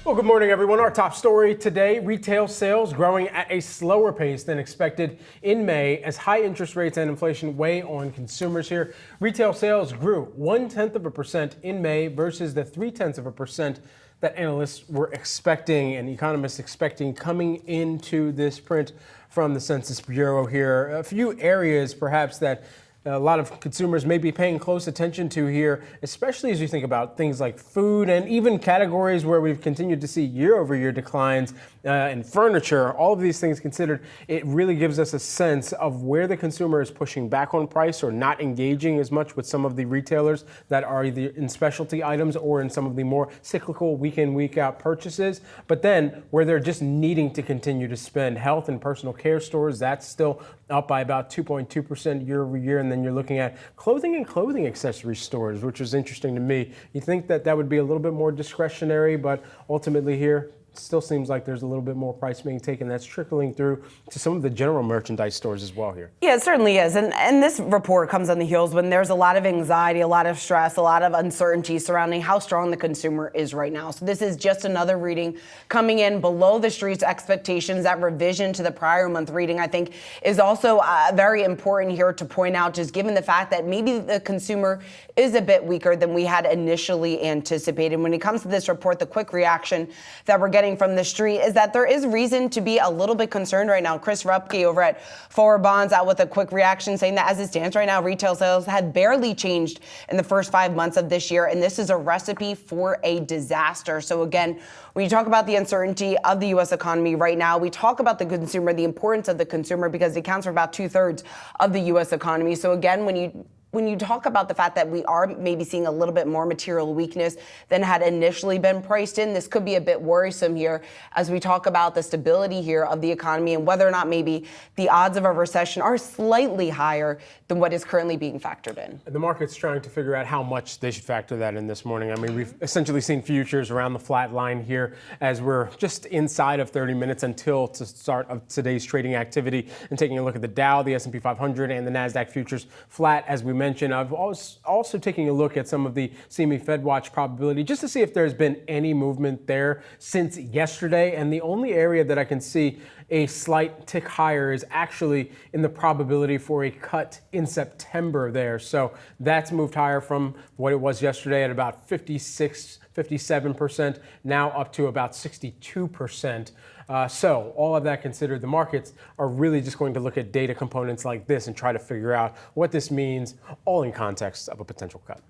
Well, good morning, everyone. Our top story today, retail sales growing at a slower pace than expected in May as high interest rates and inflation weigh on consumers here. Retail sales grew 0.1% in May versus the 0.3% that analysts were expecting and economists expecting coming into this print from the Census Bureau here. A few areas perhaps that a lot of consumers may be paying close attention to here, especially as you think about things like food and even categories where we've continued to see year-over-year declines in furniture. All of these things considered, it really gives us a sense of where the consumer is pushing back on price or not engaging as much with some of the retailers that are either in specialty items or in some of the more cyclical week in, week out purchases. But then where they're just needing to continue to spend, health and personal care stores, that's still up by about 2.2% year over year. And then you're looking at clothing and clothing accessory stores, which is interesting to me. You think that that would be a little bit more discretionary, but ultimately here, it still seems like there's a little bit more price being taken. That's trickling through to some of the general merchandise stores as well here. Yeah, it certainly is. And this report comes on the heels when there's a lot of anxiety, a lot of stress, a lot of uncertainty surrounding how strong the consumer is right now. So this is just another reading coming in below the street's expectations. That revision to the prior month reading, I think, is also very important here to point out, just given the fact that maybe the consumer is a bit weaker than we had initially anticipated. When it comes to this report, the quick reaction that we're getting from the street is that there is reason to be a little bit concerned right now. Chris Rupke over at Forward Bonds out with a quick reaction saying that as it stands right now, retail sales had barely changed in the first 5 months of this year, and this is a recipe for a disaster. So again, when you talk about the uncertainty of the U.S. economy right now, we talk about the consumer, the importance of the consumer, because it accounts for about 2/3 of the U.S. economy. So again, when you talk about the fact that we are maybe seeing a little bit more material weakness than had initially been priced in, this could be a bit worrisome here as we talk about the stability here of the economy and whether or not maybe the odds of a recession are slightly higher than what is currently being factored in. The market's trying to figure out how much they should factor that in this morning. I mean, we've essentially seen futures around the flat line here as we're just inside of 30 minutes until the start of today's trading activity, and taking a look at the Dow, the S&P 500, and the NASDAQ futures flat, as we mentioned. I've also taking a look at some of the CME Fed Watch probability just to see if there's been any movement there since yesterday. And the only area that I can see a slight tick higher is actually in the probability for a cut in September there. So that's moved higher from what it was yesterday at about 57%, now up to about 62%. So all of that considered, the markets are really just going to look at data components like this and try to figure out what this means, all in context of a potential cut.